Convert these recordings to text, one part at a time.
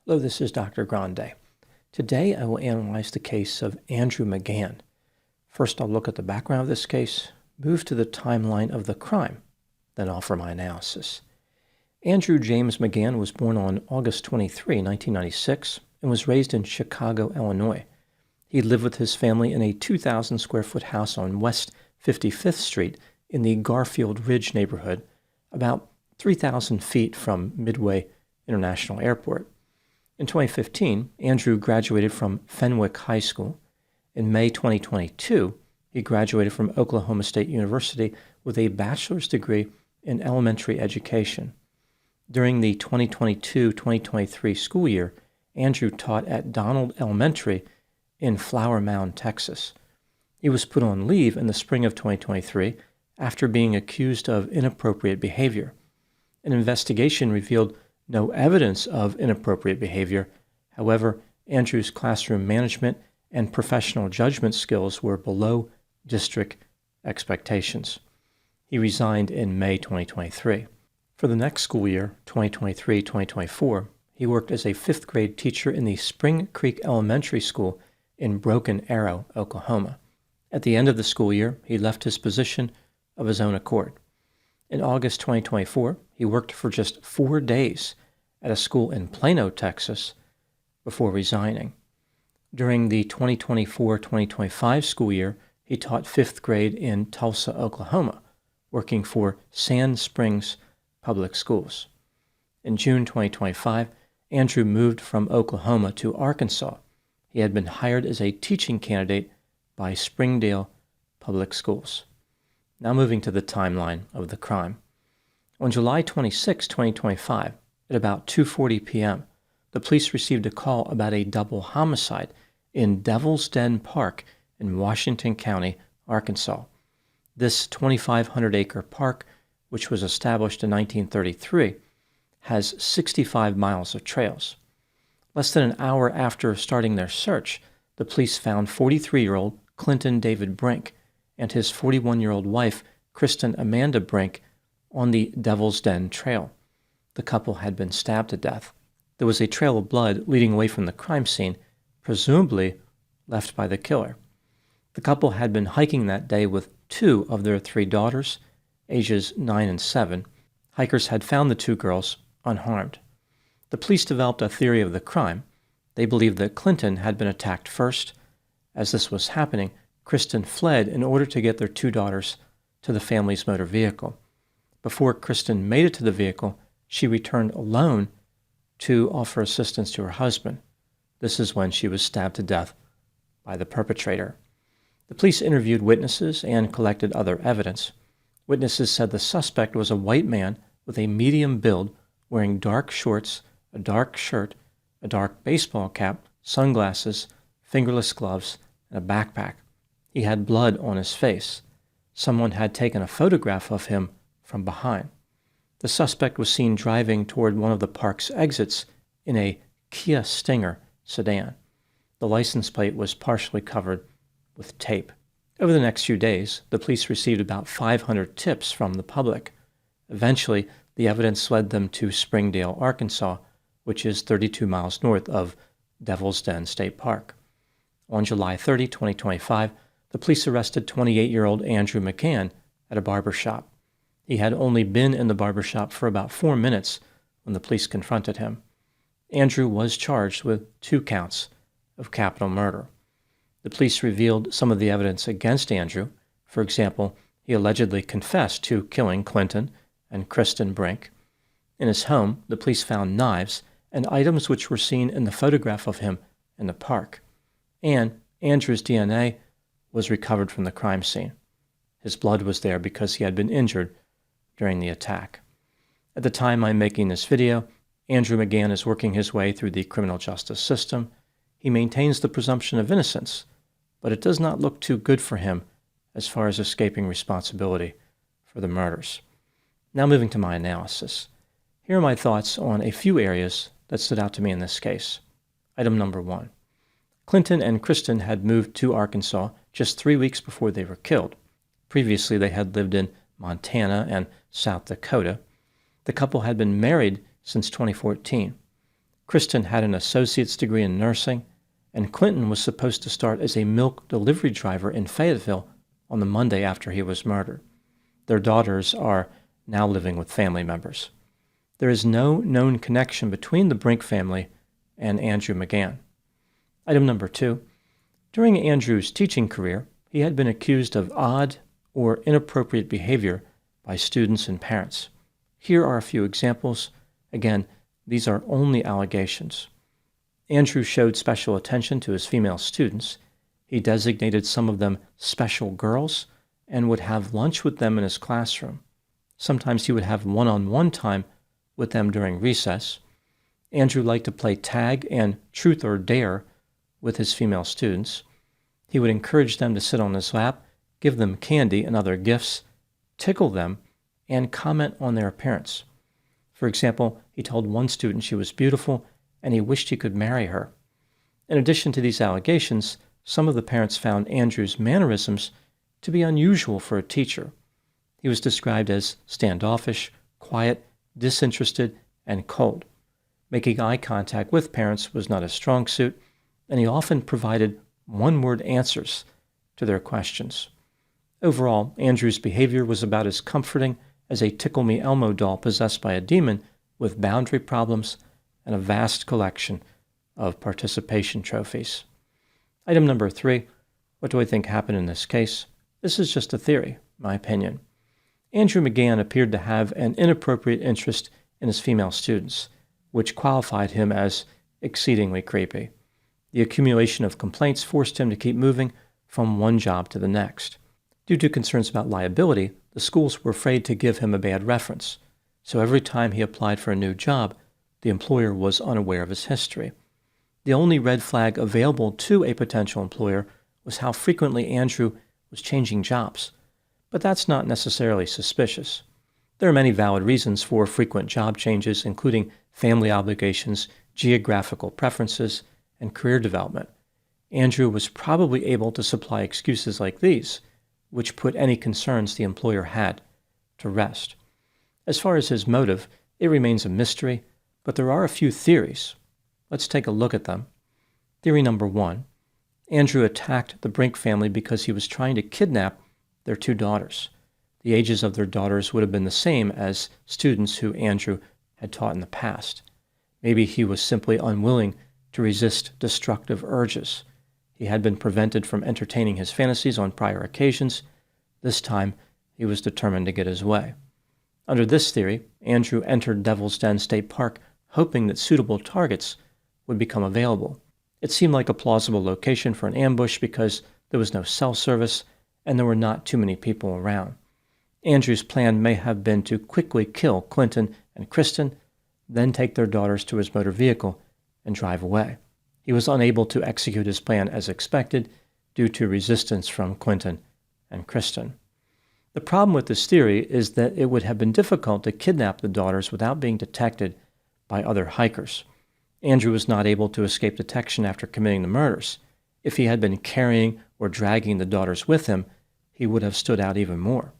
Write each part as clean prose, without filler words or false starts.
Hello, this is Dr. Grande. Today I will analyze the case of Andrew McGann. First, I'll look at the background of this case, move to the timeline of the crime, then offer my analysis. Andrew James McGann was born on August 23, 1996, and was raised in Chicago, Illinois. He lived with his family in a 2,000 square foot house on West 55th Street in the Garfield Ridge neighborhood, about 3,000 feet from Midway International Airport. In 2015, Andrew graduated from Fenwick High School. In May 2022, he graduated from Oklahoma State University with a bachelor's degree in elementary education. During the 2022-2023 school year, Andrew taught at Donald Elementary in Flower Mound, Texas. He was put on leave in the spring of 2023 after being accused of inappropriate behavior. An investigation revealed no evidence of inappropriate behavior. However, Andrew's classroom management and professional judgment skills were below district expectations. He resigned in May 2023. For the next school year, 2023-2024, he worked as a fifth grade teacher in the Spring Creek Elementary School in Broken Arrow, Oklahoma. At the end of the school year, he left his position of his own accord. In August 2024, he worked for just 4 days at a school in Plano, Texas, before resigning. During the 2024-2025 school year, he taught fifth grade in Tulsa, Oklahoma, working for Sand Springs Public Schools. In June 2025, Andrew moved from Oklahoma to Arkansas. He had been hired as a teaching candidate by Springdale Public Schools. Now moving to the timeline of the crime. On July 26, 2025, at about 2:40 p.m., the police received a call about a double homicide in Devil's Den Park in Washington County, Arkansas. This 2,500-acre park, which was established in 1933, has 65 miles of trails. Less than an hour after starting their search, the police found 43-year-old Clinton David Brink and his 41-year-old wife, Kristen Amanda Brink, on the Devil's Den Trail. The couple had been stabbed to death. There was a trail of blood leading away from the crime scene, presumably left by the killer. The couple had been hiking that day with 2 of their 3 daughters, ages 9 and 7. Hikers had found the 2 girls unharmed. The police developed a theory of the crime. They believed that Clinton had been attacked first. As this was happening, Kristen fled in order to get their 2 daughters to the family's motor vehicle. Before Kristen made it to the vehicle, she returned alone to offer assistance to her husband. This is when she was stabbed to death by the perpetrator. The police interviewed witnesses and collected other evidence. Witnesses said the suspect was a white man with a medium build, wearing dark shorts, a dark shirt, a dark baseball cap, sunglasses, fingerless gloves, and a backpack. He had blood on his face. Someone had taken a photograph of him from behind. The suspect was seen driving toward one of the park's exits in a Kia Stinger sedan. The license plate was partially covered with tape. Over the next few days, the police received about 500 tips from the public. Eventually, the evidence led them to Springdale, Arkansas, which is 32 miles north of Devil's Den State Park. On July 30, 2025, the police arrested 28-year-old Andrew McGann at a barber shop. He had only been in the barber shop for about 4 minutes when the police confronted him. Andrew was charged with 2 counts of capital murder. The police revealed some of the evidence against Andrew. For example, he allegedly confessed to killing Clinton and Kristen Brink. In his home, the police found knives and items which were seen in the photograph of him in the park. And Andrew's DNA was recovered from the crime scene. His blood was there because he had been injured during the attack. At the time I'm making this video, Andrew McGann is working his way through the criminal justice system. He maintains the presumption of innocence, but it does not look too good for him as far as escaping responsibility for the murders. Now moving to my analysis. Here are my thoughts on a few areas that stood out to me in this case. Item number 1. Clinton and Kristen had moved to Arkansas just 3 weeks before they were killed. Previously, they had lived in Montana and South Dakota. The couple had been married since 2014. Kristen had an associate's degree in nursing, and Clinton was supposed to start as a milk delivery driver in Fayetteville on the Monday after he was murdered. Their daughters are now living with family members. There is no known connection between the Brink family and Andrew McGann. Item number 2. During Andrew's teaching career, he had been accused of odd or inappropriate behavior by students and parents. Here are a few examples. Again, these are only allegations. Andrew showed special attention to his female students. He designated some of them special girls and would have lunch with them in his classroom. Sometimes he would have one-on-one time with them during recess. Andrew liked to play tag and truth or dare with his female students. He would encourage them to sit on his lap, give them candy and other gifts, tickle them, and comment on their appearance. For example, he told one student she was beautiful and he wished he could marry her. In addition to these allegations, some of the parents found Andrew's mannerisms to be unusual for a teacher. He was described as standoffish, quiet, disinterested, and cold. Making eye contact with parents was not his strong suit, and he often provided one-word answers to their questions. Overall, Andrew's behavior was about as comforting as a Tickle Me Elmo doll possessed by a demon with boundary problems and a vast collection of participation trophies. Item number 3, what do I think happened in this case? This is just a theory, my opinion. Andrew McGann appeared to have an inappropriate interest in his female students, which qualified him as exceedingly creepy. The accumulation of complaints forced him to keep moving from one job to the next. Due to concerns about liability, the schools were afraid to give him a bad reference, so every time he applied for a new job, the employer was unaware of his history. The only red flag available to a potential employer was how frequently Andrew was changing jobs, but that's not necessarily suspicious. There are many valid reasons for frequent job changes, including family obligations, geographical preferences, and career development. Andrew was probably able to supply excuses like these, which put any concerns the employer had to rest. As far as his motive, it remains a mystery, but there are a few theories. Let's take a look at them. Theory number 1. Andrew attacked the Brink family because he was trying to kidnap their 2 daughters. The ages of their daughters would have been the same as students who Andrew had taught in the past. Maybe he was simply unwilling to resist destructive urges. He had been prevented from entertaining his fantasies on prior occasions. This time, he was determined to get his way. Under this theory, Andrew entered Devil's Den State Park hoping that suitable targets would become available. It seemed like a plausible location for an ambush because there was no cell service and there were not too many people around. Andrew's plan may have been to quickly kill Clinton and Kristen, then take their daughters to his motor vehicle and drive away. He was unable to execute his plan as expected due to resistance from Clinton and Kristen. The problem with this theory is that it would have been difficult to kidnap the daughters without being detected by other hikers. Andrew was not able to escape detection after committing the murders. If he had been carrying or dragging the daughters with him, he would have stood out even more.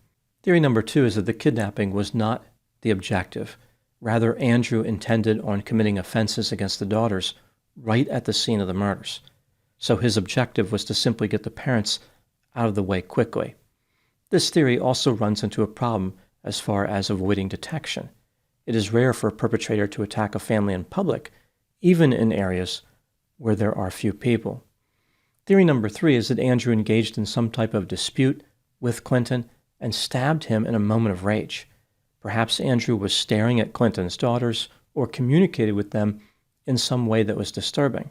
Theory number 2 is that the kidnapping was not the objective. Rather, Andrew intended on committing offenses against the daughters right at the scene of the murders. So his objective was to simply get the parents out of the way quickly. This theory also runs into a problem as far as avoiding detection. It is rare for a perpetrator to attack a family in public, even in areas where there are few people. Theory number 3 is that Andrew engaged in some type of dispute with Clinton and stabbed him in a moment of rage. Perhaps Andrew was staring at Clinton's daughters or communicated with them in some way that was disturbing.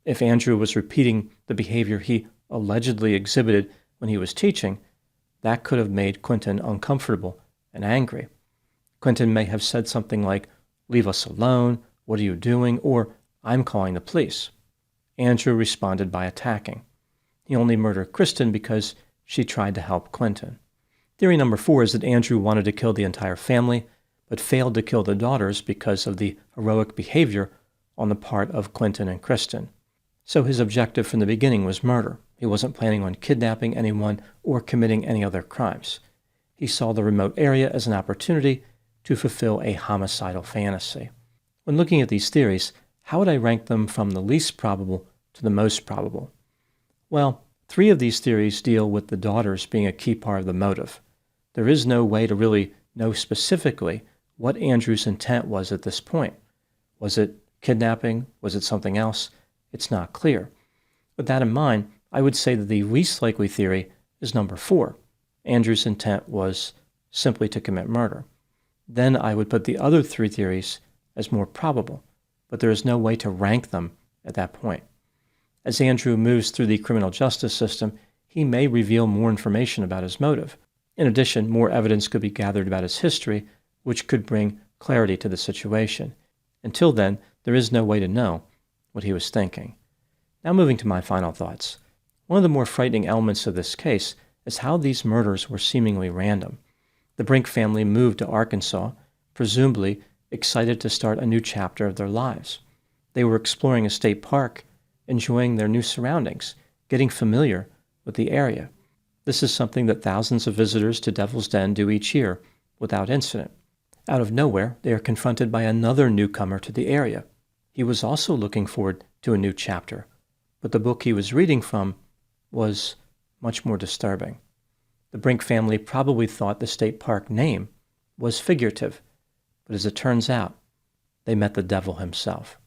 If Andrew was repeating the behavior he allegedly exhibited when he was teaching, that could have made Clinton uncomfortable and angry. Clinton may have said something like, "Leave us alone, what are you doing?" or "I'm calling the police." Andrew responded by attacking. He only murdered Kristen because she tried to help Clinton. Theory number 4 is that Andrew wanted to kill the entire family, but failed to kill the daughters because of the heroic behavior on the part of Clinton and Kristen. So his objective from the beginning was murder. He wasn't planning on kidnapping anyone or committing any other crimes. He saw the remote area as an opportunity to fulfill a homicidal fantasy. When looking at these theories, how would I rank them from the least probable to the most probable? Well, 3 of these theories deal with the daughters being a key part of the motive. There is no way to really know specifically what Andrew's intent was at this point. Was it kidnapping? Was it something else? It's not clear. With that in mind, I would say that the least likely theory is number 4. Andrew's intent was simply to commit murder. Then I would put the other 3 theories as more probable, but there is no way to rank them at that point. As Andrew moves through the criminal justice system, he may reveal more information about his motive. In addition, more evidence could be gathered about his history, which could bring clarity to the situation. Until then, there is no way to know what he was thinking. Now moving to my final thoughts. One of the more frightening elements of this case is how these murders were seemingly random. The Brink family moved to Arkansas, presumably excited to start a new chapter of their lives. They were exploring a state park, enjoying their new surroundings, getting familiar with the area. This is something that thousands of visitors to Devil's Den do each year without incident. Out of nowhere, they are confronted by another newcomer to the area. He was also looking forward to a new chapter, but the book he was reading from was much more disturbing. The Brink family probably thought the state park name was figurative, but as it turns out, they met the devil himself.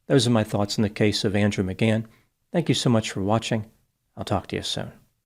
Those are my thoughts in the case of Andrew McGann. Thank you so much for watching. I'll talk to you soon.